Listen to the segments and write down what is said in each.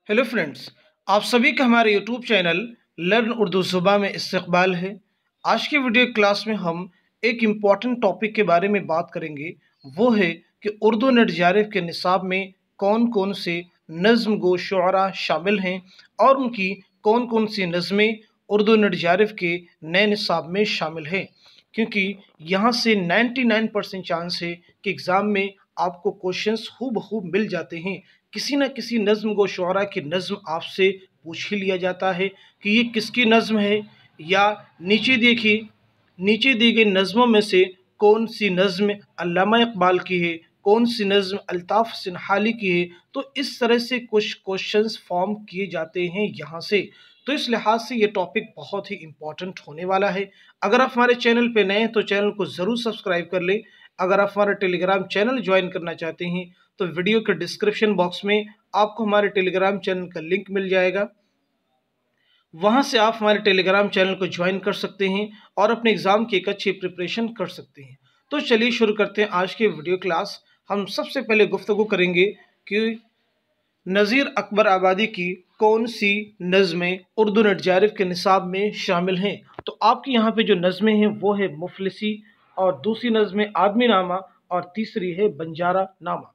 Hello friends, आप सभी का हमारे यूट्यूब चैनल लर्न उर्दू ज़ुबान में इस्तकबाल है। आज की वीडियो क्लास में हम एक इम्पॉर्टेंट टॉपिक के बारे में बात करेंगे। वो है कि उर्दू नेट जारिफ के निसाब में कौन कौन से नज़्म गो शुअरा शामिल हैं और उनकी कौन कौन सी नज़में उर्दू नेट जारिफ के नए निसाब में शामिल हैं। क्योंकि यहाँ से 99% चांस है कि एग्ज़ाम में आपको क्वेश्चंस हूबहू मिल जाते हैं। किसी न किसी नज़्म गो शुअरा की नज़्म आपसे पूछ ही लिया जाता है कि ये किसकी नज़्म है, या नीचे देखिए, नीचे दी गई नज़्मों में से कौन सी नज़्म अल्लामा इकबाल की है, कौन सी नज़्म अल्ताफ़ सिन्हाली की है। तो इस तरह से कुछ क्वेश्चंस फॉर्म किए जाते हैं यहाँ से। तो इस लिहाज से ये टॉपिक बहुत ही इम्पॉर्टेंट होने वाला है। अगर आप हमारे चैनल पे नए हैं तो चैनल को ज़रूर सब्सक्राइब कर लें। अगर आप हमारा टेलीग्राम चैनल ज्वाइन करना चाहते हैं तो वीडियो के डिस्क्रिप्शन बॉक्स में आपको हमारे टेलीग्राम चैनल का लिंक मिल जाएगा। वहां से आप हमारे टेलीग्राम चैनल को ज्वाइन कर सकते हैं और अपने एग्ज़ाम की एक अच्छी प्रिपरेशन कर सकते हैं। तो चलिए शुरू करते हैं आज की वीडियो क्लास। हम सबसे पहले गुफ्तगू करेंगे कि नज़ीर अकबर आबादी की कौन सी नज़में उर्दू नेट जारिफ के निसाब में शामिल हैं। तो आपकी यहाँ पे जो नज़में हैं वो है मुफलिसी, और दूसरी नज़में आदमी नामा, और तीसरी है बंजारा नामा।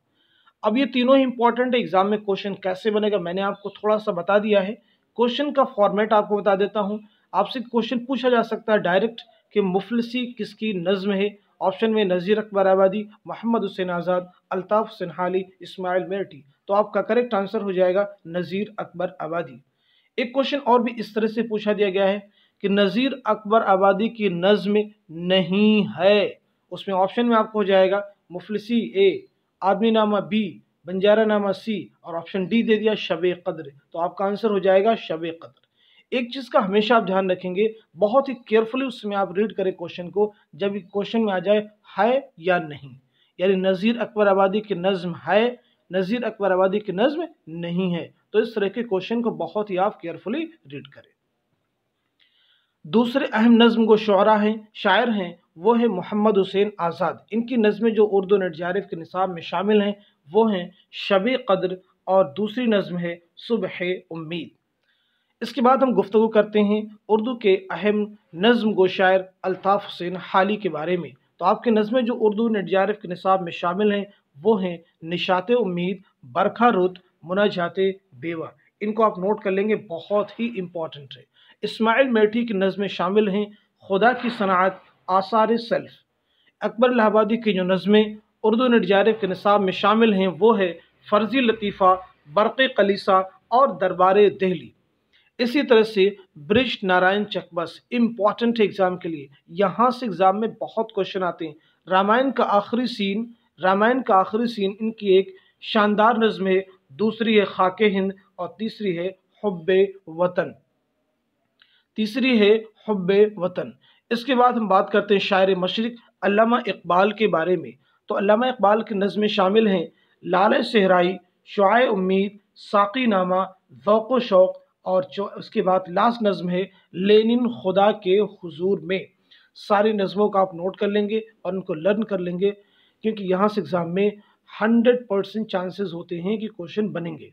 अब ये तीनों ही इंपॉर्टेंट है। एग्जाम में क्वेश्चन कैसे बनेगा मैंने आपको थोड़ा सा बता दिया है। क्वेश्चन का फॉर्मेट आपको बता देता हूँ। आपसे क्वेश्चन पूछा जा सकता है डायरेक्ट कि मुफलिसी किसकी नज़्म है। ऑप्शन में नज़ीर अकबर आबादी, मोहम्मद हुसैन आज़ाद, अल्ताफ़ सिन्हाली, इस्माइल मेरठी। तो आपका करेक्ट आंसर हो जाएगा नज़ीर अकबर आबादी। एक क्वेश्चन और भी इस तरह से पूछा दिया गया है कि नज़ीर अकबर आबादी की नज़्म नहीं है। उसमें ऑप्शन में आपको हो जाएगा मुफलिसी ए, आदमी नामा बी, बंजारा नामा सी, और ऑप्शन डी दे दिया शब कद्र। तो आपका आंसर हो जाएगा शब कद्र। एक चीज़ का हमेशा आप ध्यान रखेंगे, बहुत ही केयरफुली उसमें आप रीड करें क्वेश्चन को। जब क्वेश्चन में आ जाए है या नहीं, यानी नज़ीर अकबर आबादी की नज़्म है, नज़ीर अकबर आबादी की नज़्म नहीं है, तो इस तरह के क्वेश्चन को बहुत ही आप केयरफुली रीड करें। दूसरे अहम नज़्म गो शुअरा हैं, शायर हैं, वो है मोहम्मद हुसैन आज़ाद। इनकी नज़में जो उर्दू नेट जारिफ के निसाब में शामिल हैं वो हैं शब कद्र, और दूसरी नज़्म है सुबह उम्मीद। इसके बाद हम गुफ्तगू करते हैं उर्दू के अहम नज़्म गो शायर अल्ताफ़ सिन्हाली के बारे में। तो आपकी नज़में जो उर्दू नेट जारिफ के निसाब में शामिल हैं वो हैं निशात उम्मीद, बरखा रुत, मुनाजाते बेवा। इनको आप नोट कर लेंगे, बहुत ही इंपॉर्टेंट है। इस्माइल मेरठी की नज़में शामिल हैं खुदा की सनाअत, आसार सेल्फ। अकबर इलाहाबादी की जो नज़में उर्दू नेट जारिफ के निसाब में शामिल हैं वो है फ़र्ज़ी लतीफ़ा, बरक़ कलीसा, और दरबार दहली। इसी तरह से ब्रिज नारायण चकबस इम्पॉर्टेंट है एग्जाम के लिए। यहाँ से एग्जाम में बहुत क्वेश्चन आते हैं। रामायण का आखिरी सीन, रामायण का आखिरी सीन इनकी एक शानदार नज़्म है। दूसरी है खाके हिंद, और तीसरी है हुब्बे वतन, तीसरी है हुब्बे वतन। इसके बाद हम बात करते हैं शायर मशरिक अल्लामा इकबाल के बारे में। तो अल्लामा इकबाल की नज़में शामिल हैं लाल सहराई, शुआए उम्मीद, साकी नामा, ज़ौक़ शौक़, और जो उसके बाद लास्ट नज़्म है लेनिन खुदा के हुजूर में। सारी नज़मों का आप नोट कर लेंगे और उनको लर्न कर लेंगे, क्योंकि यहाँ से एग्ज़ाम में 100% चांसेस होते हैं कि क्वेश्चन बनेंगे।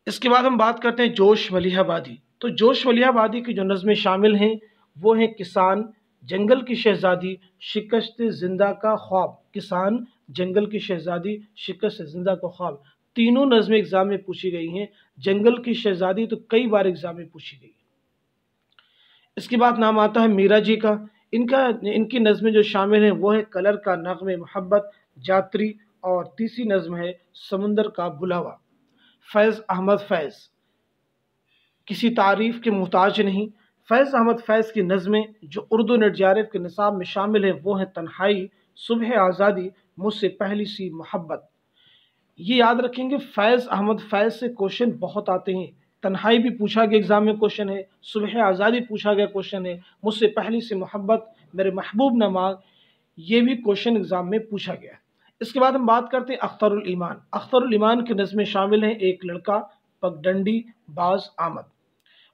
इसके बाद हम बात करते हैं जोश मलिहाबादी। तो जोश मलिहाबादी की जो नज़में शामिल हैं वो हैं किसान, जंगल की शहज़ादी, शिकस्त जिंदा का ख्वाब। किसान, जंगल की शहज़ादी, शिकस्त जिंदा का ख्वाब, तीनों नज़में एग्ज़ाम में पूछी गई हैं। जंगल की शहज़ादी तो कई बार एग्ज़ाम में पूछी गई है। इसके बाद नाम आता है मीरा जी का। इनकी नज़में जो शामिल हैं वो है कलर का नग़्मे मोहब्बत, जात्री, और तीसरी नज़्म है समुंदर का बुलावा। फैज़ अहमद फैज़ किसी तारीफ़ के मोहताज नहीं। फैज़ अहमद फैज़ की नज़में जो उर्दू नेट जारिफ के निसाब में शामिल हैं वो हैं तन्हाई, सुबह आज़ादी, मुझसे पहली सी मोहब्बत। ये याद रखेंगे, फैज़ अहमद फैज़ से क्वेश्चन बहुत आते हैं। तन्हाई भी पूछा गया एग्ज़ाम में क्वेश्चन है, सुबह आज़ादी पूछा गया क्वेश्चन है, मुझसे पहली सी मोहब्बत, मेरे महबूब न मांग, ये भी क्वेश्चन एग्ज़ाम में पूछा गया है। इसके बाद हम बात करते हैं अख्तरुल ईमान। अख्तरुल ईमान की नज़में शामिल हैं एक लड़का, पगडंडी, बाज आमद।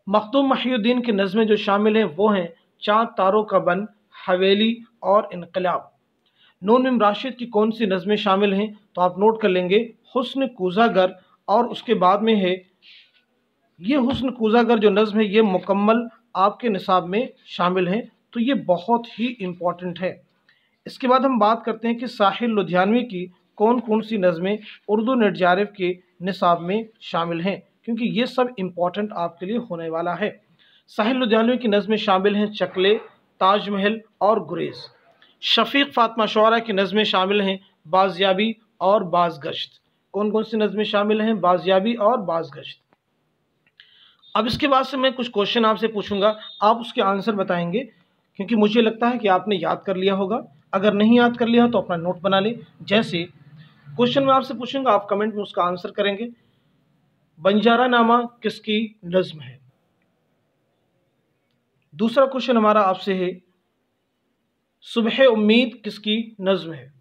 मखदूम महिउद्दीन की नज़में जो शामिल हैं वो हैं चाँद तारों का बन, हवेली, और इनकलाब। नून मिम राशिद की कौन सी नज़में शामिल हैं तो आप नोट कर लेंगे हुस्न कूज़ागर, और उसके बाद में है ये हुस्न कूज़ागर जो नज़्म है ये मुकम्मल आपके निसाब में शामिल हैं, तो ये बहुत ही इम्पॉर्टेंट है। इसके बाद हम बात करते हैं कि साहिल लुधियानवी की कौन कौन सी नज़में उर्दू नेट जारिफ के निसाब में शामिल हैं, क्योंकि ये सब इम्पॉर्टेंट आपके लिए होने वाला है। साहिल लुधियानवी की नज़में शामिल हैं चकले, ताजमहल और गुरेज। शफीक फातिमा शुअरा की नज़में शामिल हैं बाज़याबी और बाज़गश्त। कौन कौन सी नज़में शामिल हैं? बाज़याबी और बाज़गश्त। अब इसके बाद से मैं कुछ क्वेश्चन आपसे पूछूंगा, आप उसके आंसर बताएंगे, क्योंकि मुझे लगता है कि आपने याद कर लिया होगा। अगर नहीं याद कर लिया तो अपना नोट बना ले। जैसे क्वेश्चन मैं आपसे पूछूंगा, आप कमेंट में उसका आंसर करेंगे। बंजारा नामा किसकी नज़्म है? दूसरा क्वेश्चन हमारा आपसे है सुबह उम्मीद किसकी नज़्म है?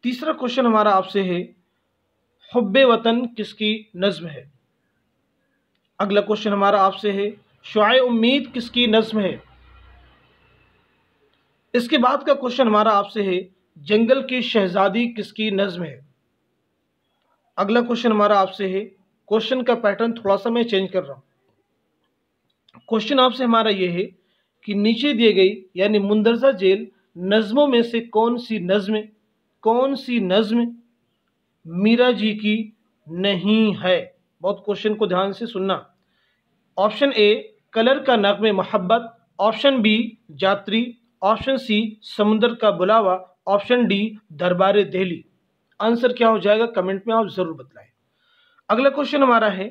तीसरा क्वेश्चन हमारा आपसे है हुब्बे वतन किसकी नज़्म है? अगला क्वेश्चन हमारा आपसे है शुआए उम्मीद किसकी नज़्म है? इसके बाद का क्वेश्चन हमारा आपसे है जंगल की शहजादी किसकी नज़्म है? अगला क्वेश्चन हमारा आपसे है, क्वेश्चन का पैटर्न थोड़ा सा मैं चेंज कर रहा हूं। क्वेश्चन आपसे हमारा ये है कि नीचे दिए गई यानी मुंदरजा जेल नज़्मों में से कौन सी नज़्म मीरा जी की नहीं है? बहुत क्वेश्चन को ध्यान से सुनना। ऑप्शन ए कलर का नग़्मे मोहब्बत, ऑप्शन बी जात्री, ऑप्शन सी समुंदर का बुलावा, ऑप्शन डी दरबार दिल्ली। आंसर क्या हो जाएगा कमेंट में आप ज़रूर बतलाएं। अगला क्वेश्चन हमारा है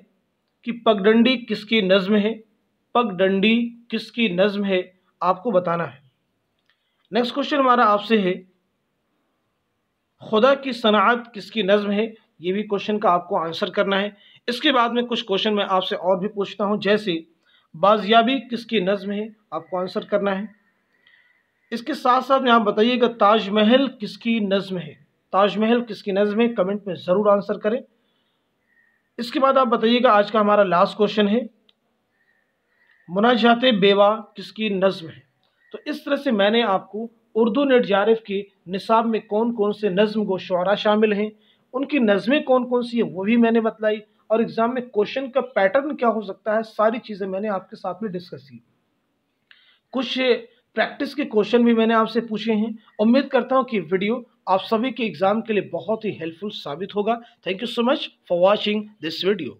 कि पगडंडी किसकी नज़्म है? पगडंडी किसकी नज़्म है आपको बताना है। नेक्स्ट क्वेश्चन हमारा आपसे है खुदा की सनाअत किसकी नज़्म है? ये भी क्वेश्चन का आपको आंसर करना है। इसके बाद में कुछ क्वेश्चन मैं आपसे और भी पूछता हूं, जैसे बाज़याबी किसकी नज़्म है? आपको आंसर करना है। इसके साथ साथ में आप बताइएगा ताजमहल किसकी नज़्म है? ताजमहल किसकी नज़्म है? कमेंट में ज़रूर आंसर करें। इसके बाद आप बताइएगा आज का हमारा लास्ट क्वेश्चन है मुनाजाते बेवा किसकी नज़्म है? तो इस तरह से मैंने आपको उर्दू नेट जारिफ की निसाब में कौन कौन से नज़्म गो शुअरा शामिल हैं, उनकी नज़में कौन कौन सी है वो भी मैंने बतलाई, और एग्ज़ाम में क्वेश्चन का पैटर्न क्या हो सकता है, सारी चीज़ें मैंने आपके साथ में डिस्कस की। कुछ प्रैक्टिस के क्वेश्चन भी मैंने आपसे पूछे हैं। उम्मीद करता हूँ कि वीडियो आप सभी के एग्ज़ाम के लिए बहुत ही हेल्पफुल साबित होगा। Thank you so much for watching this video.